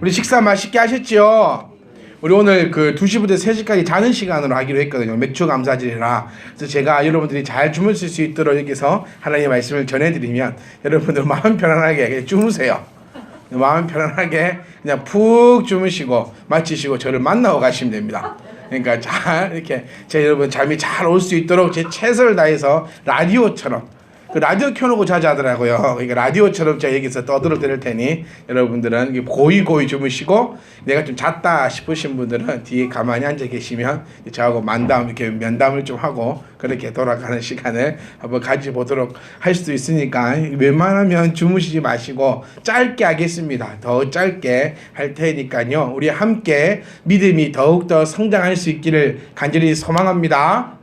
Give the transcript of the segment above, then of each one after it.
우리 식사 맛있게 하셨죠? 우리 오늘 그 2시부터 3시까지 자는 시간으로 하기로 했거든요. 맥주 감사절이라. 그래서 제가 여러분들이 잘 주무실 수 있도록 여기서 하나님의 말씀을 전해드리면 여러분들 마음 편안하게 그냥 주무세요. 마음 편안하게 그냥 푹 주무시고 마치시고 저를 만나고 가시면 됩니다. 그러니까 잘 이렇게 제 여러분 잠이 잘 올 수 있도록 제 최선을 다해서 라디오처럼 그 라디오 켜놓고 자주 하더라고요. 그러니까 라디오처럼 제가 여기서 떠들어드릴 테니 여러분들은 고이 주무시고 내가 좀 잤다 싶으신 분들은 뒤에 가만히 앉아 계시면 저하고 만담 이렇게 면담을 좀 하고 그렇게 돌아가는 시간을 한번 가져보도록 할 수도 있으니까 웬만하면 주무시지 마시고 짧게 하겠습니다. 더 짧게 할 테니까요. 우리 함께 믿음이 더욱더 성장할 수 있기를 간절히 소망합니다.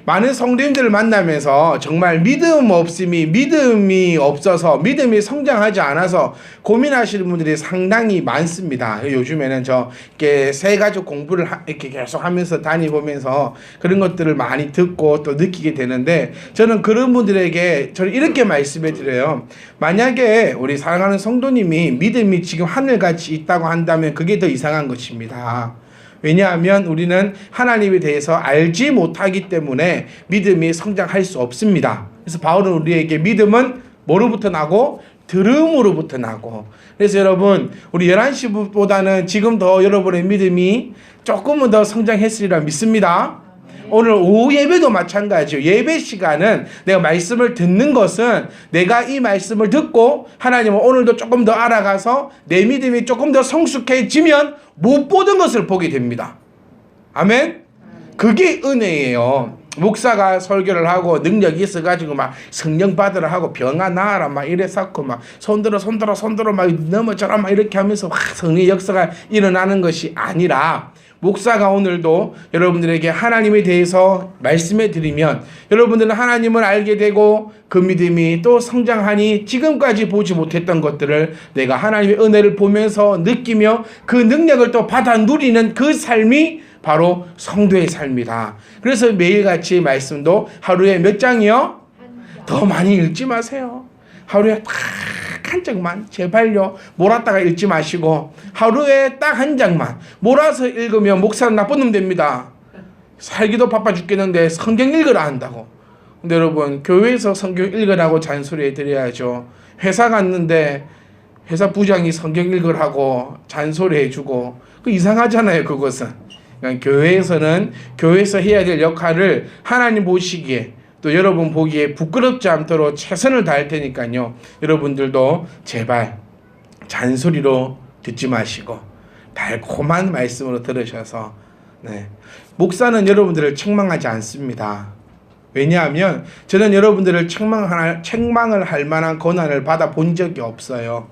많은 성도님들을 만나면서 정말 믿음이 없어서 믿음이 성장하지 않아서 고민하시는 분들이 상당히 많습니다. 요즘에는 이렇게 새가족 공부를 이렇게 계속 하면서 다니보면서 그런 것들을 많이 듣고 또 느끼게 되는데 저는 그런 분들에게 저는 이렇게 말씀해 드려요. 만약에 우리 사랑하는 성도님이 믿음이 지금 하늘같이 있다고 한다면 그게 더 이상한 것입니다. 왜냐하면 우리는 하나님에 대해서 알지 못하기 때문에 믿음이 성장할 수 없습니다. 그래서 바울은 우리에게 믿음은 뭐로부터 나고? 들음으로부터 나고. 그래서 여러분 우리 11시보다는 지금 더 여러분의 믿음이 조금은 더 성장했으리라 믿습니다. 오늘 오후 예배도 마찬가지예요. 예배 시간은 내가 말씀을 듣는 것은 내가 이 말씀을 듣고 하나님은 오늘도 조금 더 알아가서 내 믿음이 조금 더 성숙해지면 못 보던 것을 보게 됩니다. 아멘? 그게 은혜예요. 목사가 설교를 하고 능력이 있어가지고 막 성령 받으라 하고 병아 나아라 막 이래서 막 손들어 막 넘어져라 막 이렇게 하면서 성령의 역사가 일어나는 것이 아니라 목사가 오늘도 여러분들에게 하나님에 대해서 말씀해 드리면 여러분들은 하나님을 알게 되고 그 믿음이 또 성장하니 지금까지 보지 못했던 것들을 내가 하나님의 은혜를 보면서 느끼며 그 능력을 또 받아 누리는 그 삶이 바로 성도의 삶이다. 그래서 매일같이 말씀도 하루에 몇 장이요? 더 많이 읽지 마세요. 하루에 딱 한 장만 제발요 몰았다가 읽지 마시고 하루에 딱 한 장만 몰아서 읽으면 목사는 나쁜 놈 됩니다. 살기도 바빠 죽겠는데 성경 읽으라 한다고. 근데 여러분 교회에서 성경 읽으라고 잔소리 해드려야죠. 회사 갔는데 회사 부장이 성경 읽으라고 잔소리 해주고 그 이상하잖아요. 그것은 그러니까 교회에서 해야 될 역할을 하나님 보시기에 또 여러분 보기에 부끄럽지 않도록 최선을 다할 테니까요. 여러분들도 제발 잔소리로 듣지 마시고 달콤한 말씀으로 들으셔서 목사는 여러분들을 책망하지 않습니다. 왜냐하면 저는 여러분들을 책망을 할 만한 권한을 받아본 적이 없어요.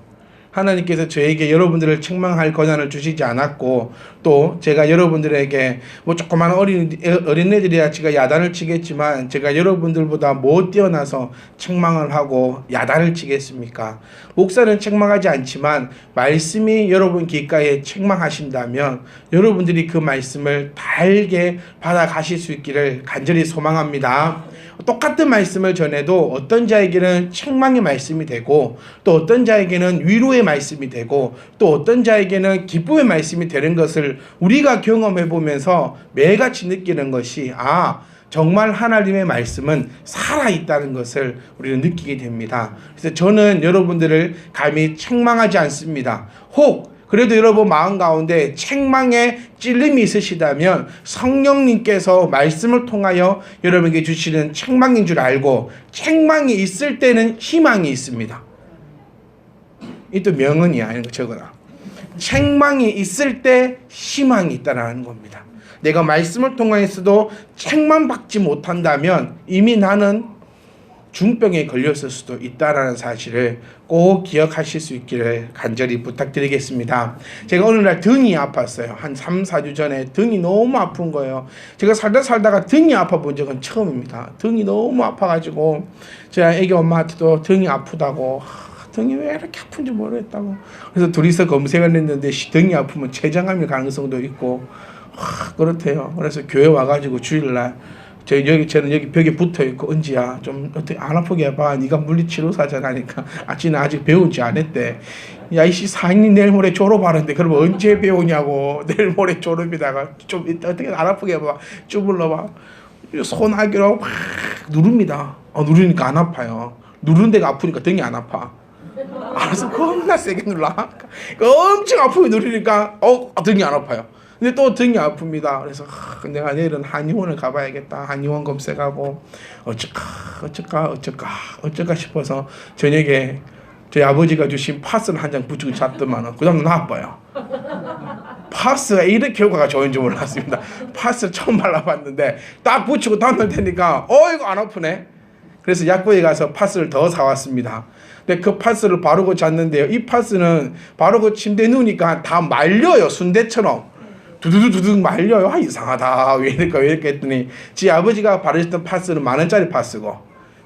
하나님께서 저에게 여러분들을 책망할 권한을 주시지 않았고 또 제가 여러분들에게 뭐 조그만 어린애들이야 제가 야단을 치겠지만 제가 여러분들보다 못 뛰어나서 책망을 하고 야단을 치겠습니까? 목사는 책망하지 않지만 말씀이 여러분 귓가에 책망하신다면 여러분들이 그 말씀을 달게 받아가실 수 있기를 간절히 소망합니다. 똑같은 말씀을 전해도 어떤 자에게는 책망의 말씀이 되고 또 어떤 자에게는 위로의 말씀이 되고 또 어떤 자에게는 기쁨의 말씀이 되는 것을 우리가 경험해 보면서 매일같이 느끼는 것이 정말 하나님의 말씀은 살아있다는 것을 우리는 느끼게 됩니다. 그래서 저는 여러분들을 감히 책망하지 않습니다. 혹 그래도 여러분 마음 가운데 책망에 찔림이 있으시다면 성령님께서 말씀을 통하여 여러분에게 주시는 책망인 줄 알고 책망이 있을 때는 희망이 있습니다. 이 또 명언이야. 이런 거 적어라. 책망이 있을 때 희망이 있다는 겁니다. 내가 말씀을 통하여서도 책망받지 못한다면 이미 나는 중병에 걸렸을 수도 있다라는 사실을 꼭 기억하실 수 있기를 간절히 부탁드리겠습니다. 제가 어느 날 등이 아팠어요. 한 3, 4주 전에 등이 너무 아픈 거예요. 제가 살다가 등이 아파 본 적은 처음입니다. 등이 너무 아파가지고 제가 애기 엄마한테도 등이 아프다고 등이 왜 이렇게 아픈지 모르겠다고 그래서 둘이서 검색을 했는데 등이 아프면 췌장암일 가능성도 있고 그렇대요. 그래서 교회 와가지고 주일날 저는 여기 벽에 붙어 있고 은지야 좀 어떻게 안 아프게 해봐. 네가 물리치료사잖아 하니까 쟤는 아직 배운지 안 했대. 야 이씨 4학년 내일 모레 졸업하는데 그러면 언제 배우냐고. 내일 모레 졸업이다가 좀 어떻게 안 아프게 해봐. 주물러봐. 손아귀로 막 누릅니다. 누르니까 안 아파요. 누르는 데가 아프니까 등이 안 아파. 알아서 겁나 세게 눌러. 엄청 아프게 누르니까 등이 안 아파요. 근데 또 등이 아픕니다. 그래서 내가 내일은 한의원을 가봐야겠다. 한의원 검색하고 어쩔까 싶어서 저녁에 저희 아버지가 주신 파스를 한 장 붙이고 잤더만은 그 다음 나빠요. 파스가 이렇게 효과가 좋은 줄 몰랐습니다. 파스 처음 발라봤는데 딱 붙이고 다음날 되니까 이거 안 아프네. 그래서 약국에 가서 파스를 더 사왔습니다. 근데 그 파스를 바르고 잤는데요. 이 파스는 바르고 침대에 누우니까 다 말려요. 순대처럼. 두두두둑 말려요. 이상하다. 왜 이렇게 했더니 지 아버지가 바르셨던 파스는 10,000원짜리 파스고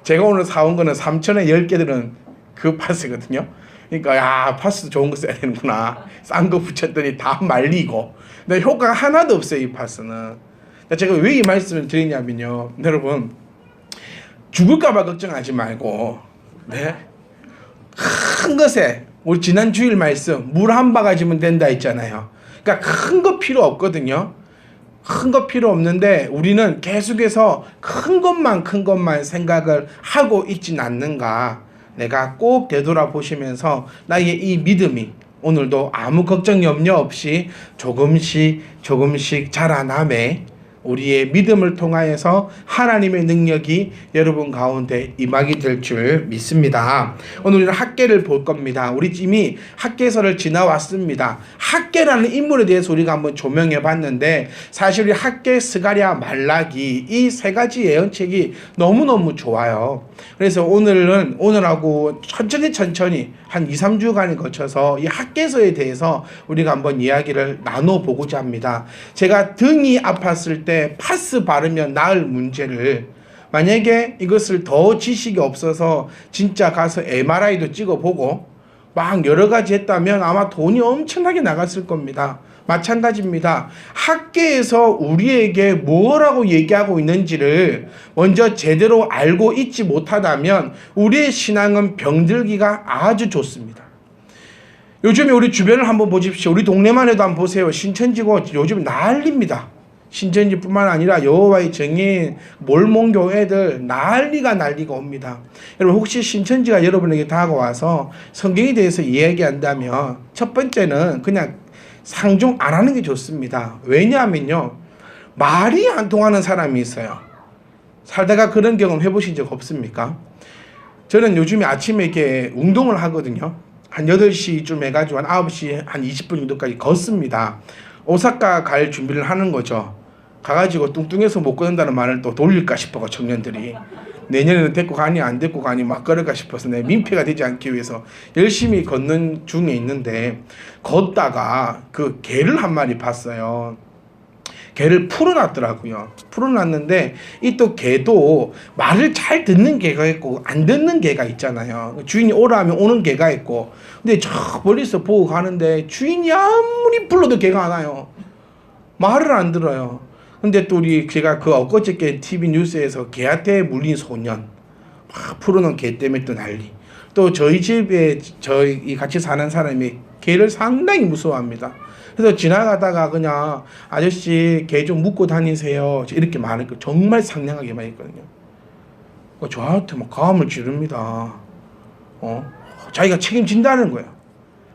제가 오늘 사온 거는 3,000원에 10개 그 파스거든요. 그러니까 야 파스 좋은 거 써야 되는구나. 싼 거 붙였더니 다 말리고. 근데 효과가 하나도 없어요. 이 파스는. 제가 왜 이 말씀을 드리냐면요. 여러분 죽을까 봐 걱정하지 말고 큰 것에 우리 지난 주일 말씀 물 한 바가지면 된다 했잖아요. 그러니까 큰 거 필요 없거든요. 큰 거 필요 없는데 우리는 계속해서 큰 것만 생각을 하고 있진 않는가. 내가 꼭 되돌아보시면서 나의 이 믿음이 오늘도 아무 걱정 염려 없이 조금씩 자라남에 우리의 믿음을 통하여서 하나님의 능력이 여러분 가운데 임하게 될 줄 믿습니다. 오늘 우리는 학개를 볼 겁니다. 우리 이미 학개서를 지나왔습니다. 학개라는 인물에 대해서 우리가 한번 조명해 봤는데 사실 우리 학개, 스가랴, 말라기 이 세 가지 예언책이 너무너무 좋아요. 그래서 오늘하고 천천히 한 2-3주간에 거쳐서 이 학개서에 대해서 우리가 한번 이야기를 나눠보고자 합니다. 제가 등이 아팠을 때 파스 바르면 나을 문제를 만약에 이것을 더 지식이 없어서 진짜 가서 MRI도 찍어보고 막 여러 가지 했다면 아마 돈이 엄청나게 나갔을 겁니다. 마찬가지입니다. 학계에서 우리에게 뭐라고 얘기하고 있는지를 먼저 제대로 알고 있지 못하다면 우리의 신앙은 병들기가 아주 좋습니다. 요즘에 우리 주변을 한번 보십시오. 우리 동네만 해도 한번 보세요. 신천지고 요즘 난립니다. 신천지뿐만 아니라 여호와의 증인, 몰몬교 애들 난리가 옵니다. 여러분 혹시 신천지가 여러분에게 다가와서 성경에 대해서 이야기한다면 첫 번째는 그냥 상종 안 하는 게 좋습니다. 왜냐하면요. 말이 안 통하는 사람이 있어요. 살다가 그런 경험 해보신 적 없습니까? 저는 요즘에 아침에 이렇게 운동을 하거든요. 한 8시쯤 해가지고 한 9시 한 20분 정도까지 걷습니다. 오사카 갈 준비를 하는 거죠. 가가지고 뚱뚱해서 못 걷는다는 말을 또 돌릴까 싶어가 청년들이 내년에는 데리고 가니 안 데리고 가니 막 그럴까 싶어서 내 민폐가 되지 않기 위해서 열심히 걷는 중에 있는데 걷다가 그 개를 한 마리 봤어요. 개를 풀어놨더라고요. 풀어놨는데 이 또 개도 말을 잘 듣는 개가 있고 안 듣는 개가 있잖아요. 주인이 오라 하면 오는 개가 있고 근데 저 멀리서 보고 가는데 주인이 아무리 불러도 개가 안 와요. 말을 안 들어요. 근데 또 제가 그 엊그저께 TV 뉴스에서 개한테 물린 소년 막 풀어놓은 개 때문에 또 난리. 또 저희 집에 저희 같이 사는 사람이 개를 상당히 무서워합니다. 그래서 지나가다가 그냥 아저씨 개 좀 묶고 다니세요 이렇게 말을 정말 상냥하게 말했거든요. 저한테 막 가음을 지릅니다. 자기가 책임진다는 거야.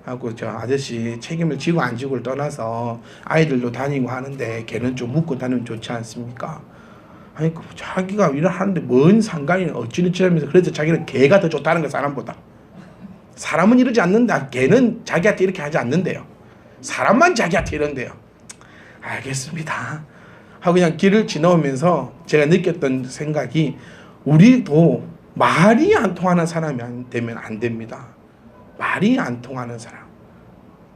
하고 저 아저씨 책임을 지고 안 지고를 떠나서 아이들도 다니고 하는데 개는 좀 묶고 다니면 좋지 않습니까? 아니 자기가 일을 하는데 뭔 상관이 어찌저찌하면서 그래서 자기는 개가 더 좋다는 거 사람보다. 사람은 이러지 않는다. 개는 자기한테 이렇게 하지 않는데요. 사람만 자기한테 이런대요. 알겠습니다. 하고 그냥 길을 지나오면서 제가 느꼈던 생각이 우리도 말이 안 통하는 사람이 되면 안 됩니다. 말이 안 통하는 사람.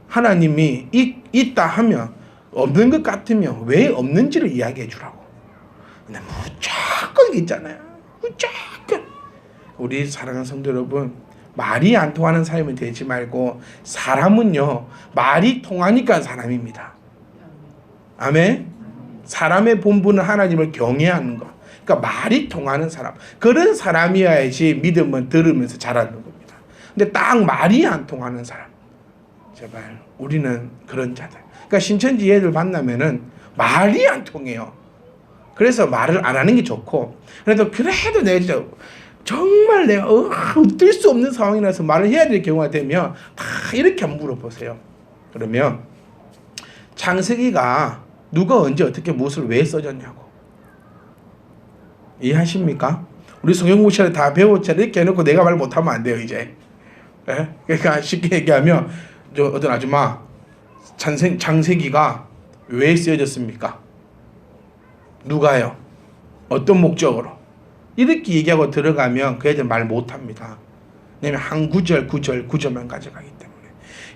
하나님이 있다 하면 없는 것 같으면 왜 없는지를 이야기해 주라고. 근데 무조건 있잖아요. 무조건. 우리 사랑하는 성도 여러분, 말이 안 통하는 사람이 되지 말고 사람은요 말이 통하니까 사람입니다. 아멘. 사람의 본분은 하나님을 경외하는 것. 그러니까 말이 통하는 사람, 그런 사람이어야지 믿음은 들으면서 자라는 겁니다. 근데 딱 말이 안 통하는 사람, 제발 우리는 그런 자들. 그러니까 신천지 애들 만나면은 말이 안 통해요. 그래서 말을 안 하는 게 좋고, 그래도 내가 진짜 정말 내가 어쩔 수 없는 상황이라서 말을 해야 될 경우가 되면 다 이렇게 물어보세요. 그러면 창세기가 누가 언제 어떻게 무엇을 왜 써졌냐고. 이해하십니까? 우리 성경 공부 시간에 다 배웠잖아요. 이렇게 해놓고 내가 말 못하면 안 돼요 이제. 예? 그러니까 쉽게 얘기하면 어떤 아줌마 창세기가 왜 쓰여졌습니까? 누가요? 어떤 목적으로? 이렇게 얘기하고 들어가면 그 애들 말 못합니다. 왜냐면 한 구절만 가져가기 때문에.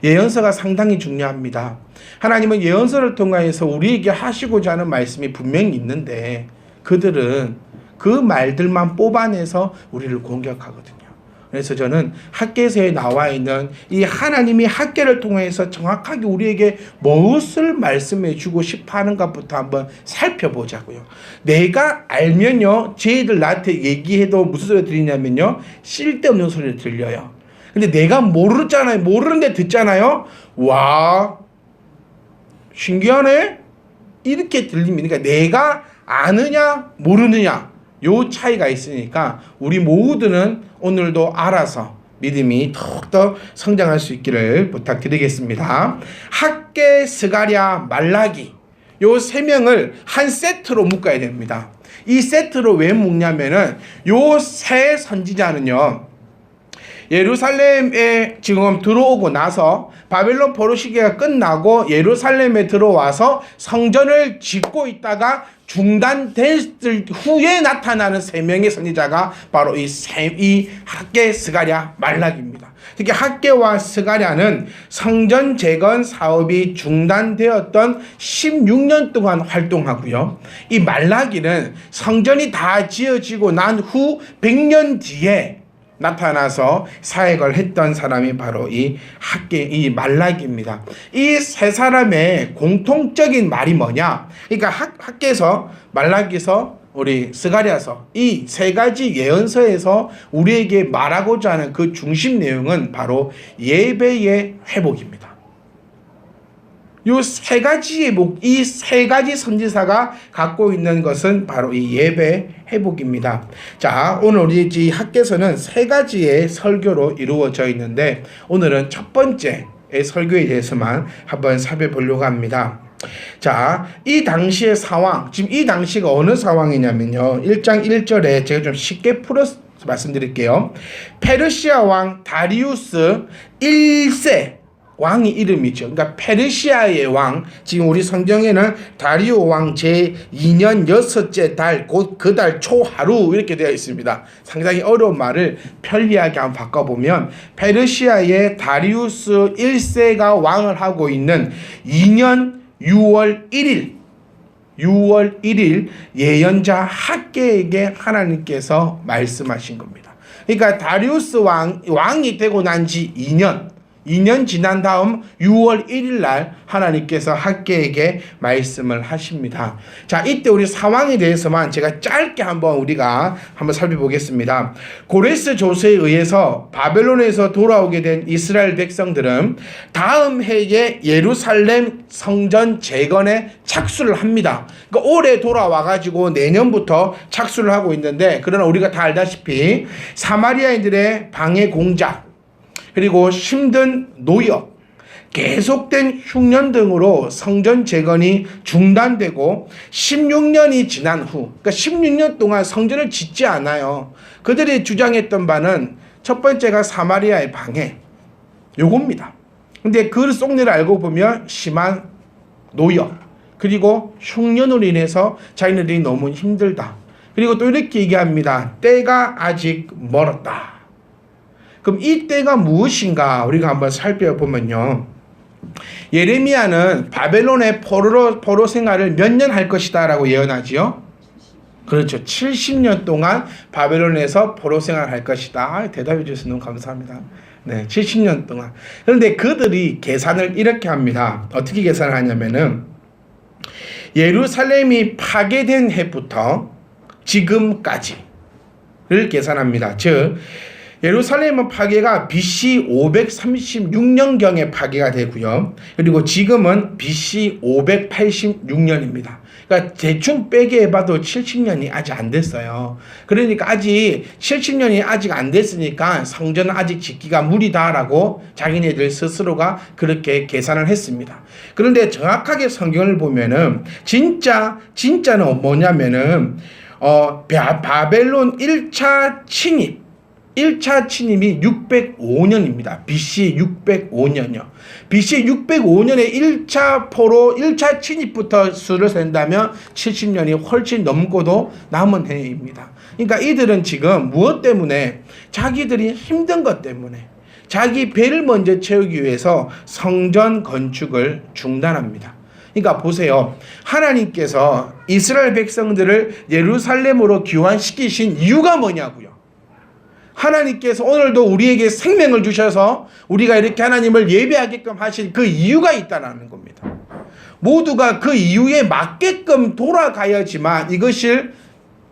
예언서가 상당히 중요합니다. 하나님은 예언서를 통하여서 우리에게 하시고자 하는 말씀이 분명히 있는데 그들은 그 말들만 뽑아내서 우리를 공격하거든요. 그래서 저는 학개서에 나와 있는 이 하나님이 학개를 통해서 정확하게 우리에게 무엇을 말씀해 주고 싶어 하는가부터 한번 살펴보자고요. 내가 알면요, 쟤들 나한테 얘기해도 무슨 소리 들리냐면요, 쓸데없는 소리를 들려요. 근데 내가 모르잖아요. 모르는데 듣잖아요. 와, 신기하네? 이렇게 들립니다. 그러니까 내가 아느냐 모르느냐 요 차이가 있으니까 우리 모두는 오늘도 알아서 믿음이 더욱더 성장할 수 있기를 부탁드리겠습니다. 학개, 스가랴, 말라기 요 세 명을 한 세트로 묶어야 됩니다. 이 세트로 왜 묶냐면은 요 세 선지자는요, 예루살렘에 지금 들어오고 나서 바벨론 포로 시기가 끝나고 예루살렘에 들어와서 성전을 짓고 있다가 중단됐을 후에 나타나는 세 명의 선지자가 바로 이 학개, 스가랴, 말라기입니다. 특히 학개와 스가랴는 성전 재건 사업이 중단되었던 16년 동안 활동하고요. 이 말라기는 성전이 다 지어지고 난 후 100년 뒤에 나타나서 사역을 했던 사람이 바로 이 말라기입니다. 이 세 사람의 공통적인 말이 뭐냐? 그러니까 학개서, 말라기서, 우리 스가랴서 이 세 가지 예언서에서 우리에게 말하고자 하는 그 중심 내용은 바로 예배의 회복입니다. 이 세 가지 선지사가 갖고 있는 것은 바로 이 예배 회복입니다. 자, 오늘 우리 이 학개서는 세 가지의 설교로 이루어져 있는데 오늘은 첫 번째 설교에 대해서만 한번 살펴보려고 합니다. 자, 이 당시의 상황, 지금 이 당시가 어느 상황이냐면요, 1장 1절에 제가 좀 쉽게 풀어서 말씀드릴게요. 페르시아 왕 다리우스 1세 왕이 이름이죠. 그러니까 페르시아의 왕, 지금 우리 성경에는 다리오 왕 제2년 6째 달, 곧 그 달 초하루 이렇게 되어 있습니다. 상당히 어려운 말을 편리하게 한번 바꿔보면 페르시아의 다리우스 1세가 왕을 하고 있는 2년 6월 1일 예언자 학개에게 하나님께서 말씀하신 겁니다. 그러니까 다리우스 왕이 되고 난 지 2년 지난 다음 6월 1일 날 하나님께서 학개에게 말씀을 하십니다. 자, 이때 우리 상황에 대해서만 제가 짧게 우리가 한번 살펴보겠습니다. 고레스 조서에 의해서 바벨론에서 돌아오게 된 이스라엘 백성들은 다음 해에 예루살렘 성전 재건에 착수를 합니다. 그러니까 올해 돌아와가지고 내년부터 착수를 하고 있는데, 그러나 우리가 다 알다시피 사마리아인들의 방해 공작, 그리고 힘든 노역, 계속된 흉년 등으로 성전 재건이 중단되고 16년이 지난 후, 그러니까 16년 동안 성전을 짓지 않아요. 그들이 주장했던 바는 첫 번째가 사마리아의 방해, 요겁니다. 근데 그 속내를 알고 보면 심한 노역, 그리고 흉년으로 인해서 자기네들이 너무 힘들다. 그리고 또 이렇게 얘기합니다. 때가 아직 멀었다. 그럼 이 때가 무엇인가 우리가 한번 살펴보면요, 예레미야는 바벨론의 포로 생활을 몇 년 할 것이다 라고 예언하지요. 그렇죠. 70년 동안 바벨론에서 포로 생활을 할 것이다. 대답해 주셔서 너무 감사합니다. 네, 70년 동안. 그런데 그들이 계산을 이렇게 합니다. 어떻게 계산을 하냐면은 예루살렘이 파괴된 해부터 지금까지를 계산합니다. 즉 예루살렘은 파괴가 BC 536년경에 파괴가 되고요. 그리고 지금은 BC 586년입니다. 그러니까 대충 빼게 해봐도 70년이 아직 안 됐어요. 그러니까 아직 70년이 아직 안 됐으니까 성전은 아직 짓기가 무리다라고 자기네들 스스로가 그렇게 계산을 했습니다. 그런데 정확하게 성경을 보면은 진짜는 뭐냐면은 바벨론 1차 침입이 605년입니다. BC 605년이요. BC 605년에 1차 포로 1차 침입부터 수를 센다면 70년이 훨씬 넘고도 남은 해입니다. 그러니까 이들은 지금 무엇 때문에? 자기들이 힘든 것 때문에 자기 배를 먼저 채우기 위해서 성전 건축을 중단합니다. 그러니까 보세요. 하나님께서 이스라엘 백성들을 예루살렘으로 귀환시키신 이유가 뭐냐고요. 하나님께서 오늘도 우리에게 생명을 주셔서 우리가 이렇게 하나님을 예배하게끔 하신 그 이유가 있다는 겁니다. 모두가 그 이유에 맞게끔 돌아가야지만 이것을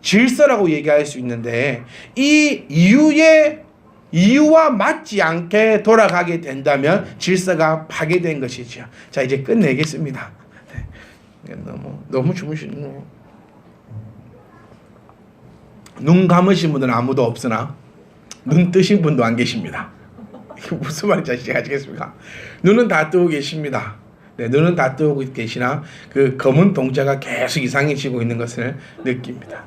질서라고 얘기할 수 있는데 이 이유와 맞지 않게 돌아가게 된다면 질서가 파괴된 것이죠. 자, 이제 끝내겠습니다. 너무 주무시네요. 눈 감으신 분은 아무도 없으나 눈 뜨신 분도 안 계십니다. 이게 무슨 말인지 아시겠습니까? 눈은 다 뜨고 계십니다. 네, 눈은 다 뜨고 계시나 그 검은 동자가 계속 이상해지고 있는 것을 느낍니다.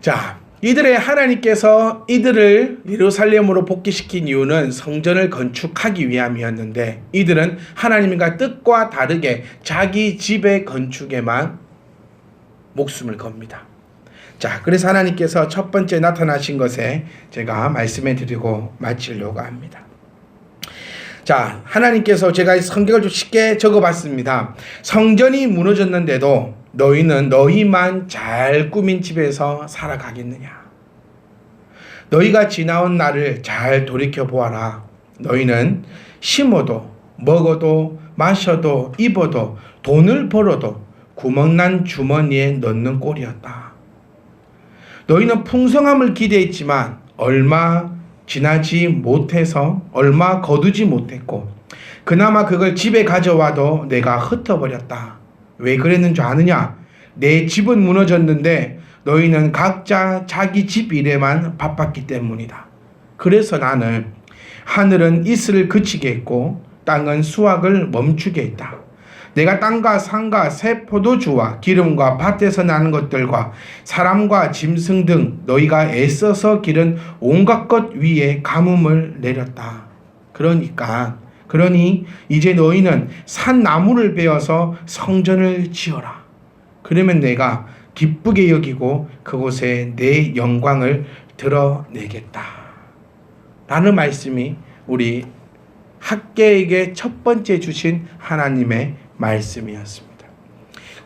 자, 하나님께서 이들을 예루살렘으로 복귀시킨 이유는 성전을 건축하기 위함이었는데 이들은 하나님과 뜻과 다르게 자기 집의 건축에만 목숨을 겁니다. 자, 그래서 하나님께서 첫 번째 나타나신 것에 제가 말씀해 드리고 마치려고 합니다. 자, 하나님께서 제가 성경을 좀 쉽게 적어봤습니다. 성전이 무너졌는데도 너희는 너희만 잘 꾸민 집에서 살아가겠느냐? 너희가 지나온 날을 잘 돌이켜보아라. 너희는 심어도 먹어도 마셔도 입어도 돈을 벌어도 구멍난 주머니에 넣는 꼴이었다. 너희는 풍성함을 기대했지만 얼마 지나지 못해서 얼마 거두지 못했고 그나마 그걸 집에 가져와도 내가 흩어버렸다. 왜 그랬는 줄 아느냐? 내 집은 무너졌는데 너희는 각자 자기 집 일에만 바빴기 때문이다. 그래서 나는 하늘은 이슬을 그치게 했고 땅은 수확을 멈추게 했다. 내가 땅과 산과 새 포도주와 기름과 밭에서 나는 것들과 사람과 짐승 등 너희가 애써서 기른 온갖 것 위에 가뭄을 내렸다. 그러니 이제 너희는 산 나무를 베어서 성전을 지어라. 그러면 내가 기쁘게 여기고 그곳에 내 영광을 드러내겠다. 라는 말씀이 우리 학개에게 첫 번째 주신 하나님의 말씀이었습니다.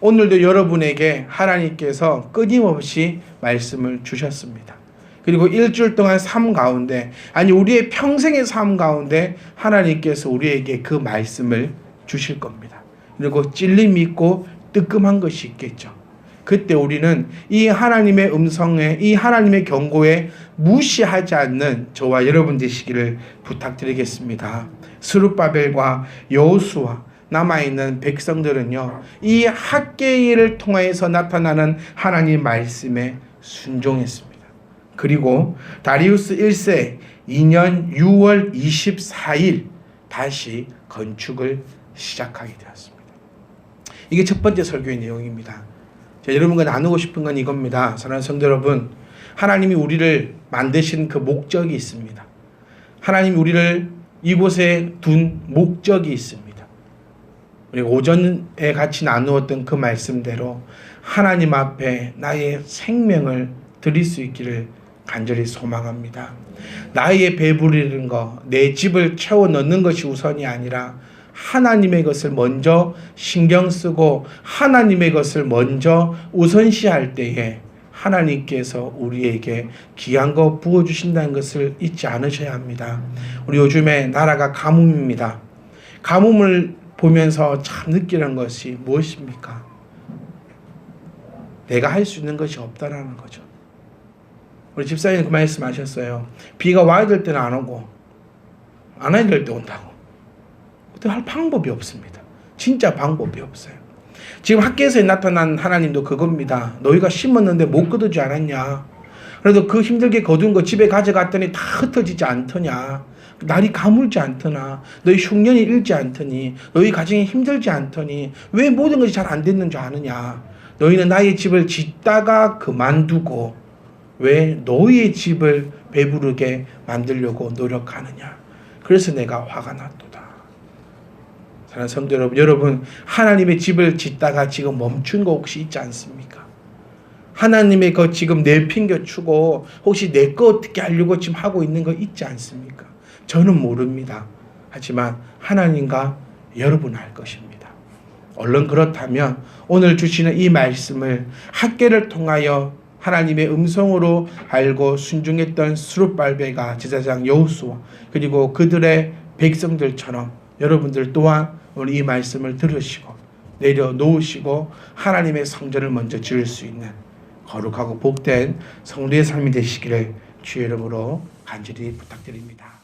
오늘도 여러분에게 하나님께서 끊임없이 말씀을 주셨습니다. 그리고 일주일 동안 삶 가운데 우리의 평생의 삶 가운데 하나님께서 우리에게 그 말씀을 주실 겁니다. 그리고 찔림이 있고 뜨끔한 것이 있겠죠. 그때 우리는 이 하나님의 음성에 이 하나님의 경고에 무시하지 않는 저와 여러분 되시기를 부탁드리겠습니다. 스룹바벨과 여호수아 남아있는 백성들은요, 이 학개를 통해서 나타나는 하나님 말씀에 순종했습니다. 그리고 다리우스 1세 2년 6월 24일 다시 건축을 시작하게 되었습니다. 이게 첫 번째 설교의 내용입니다. 제가 여러분과 나누고 싶은 건 이겁니다. 사랑하는 성도 여러분, 하나님이 우리를 만드신 그 목적이 있습니다. 하나님이 우리를 이곳에 둔 목적이 있습니다. 우리 오전에 같이 나누었던 그 말씀대로 하나님 앞에 나의 생명을 드릴 수 있기를 간절히 소망합니다. 나의 배부르는 것, 내 집을 채워 넣는 것이 우선이 아니라 하나님의 것을 먼저 신경 쓰고 하나님의 것을 먼저 우선시할 때에 하나님께서 우리에게 귀한 거 부어주신다는 것을 잊지 않으셔야 합니다. 우리 요즘에 나라가 가뭄입니다. 가뭄을 보면서 참 느끼는 것이 무엇입니까? 내가 할 수 있는 것이 없다라는 거죠. 우리 집사님 그 말씀하셨어요. 비가 와야 될 때는 안 오고 안 와야 될 때 온다고. 그때 할 방법이 없습니다. 진짜 방법이 없어요. 지금 학교에서 나타난 하나님도 그겁니다. 너희가 심었는데 못 거두지 않았냐. 그래도 그 힘들게 거둔 거 집에 가져갔더니 다 흩어지지 않더냐. 날이 가물지 않더나. 너희 흉년이 일지 않더니. 너희 가정이 힘들지 않더니. 왜 모든 것이 잘 안 됐는 줄 아느냐. 너희는 나의 집을 짓다가 그만두고 왜 너희의 집을 배부르게 만들려고 노력하느냐. 그래서 내가 화가 났도다. 사랑하는 성도 여러분, 하나님의 집을 짓다가 지금 멈춘 거 혹시 있지 않습니까? 하나님의 거 지금 내팽겨치고 혹시 내 거 어떻게 하려고 지금 하고 있는 거 있지 않습니까? 저는 모릅니다. 하지만 하나님과 여러분 알 것입니다. 얼른 그렇다면 오늘 주시는 이 말씀을 학계를 통하여 하나님의 음성으로 알고 순종했던 스룹발벨과 제사장 여호수아 그리고 그들의 백성들처럼 여러분들 또한 오늘 이 말씀을 들으시고 내려놓으시고 하나님의 성전을 먼저 지을 수 있는 거룩하고 복된 성도의 삶이 되시기를 주의 이름으로 간절히 부탁드립니다.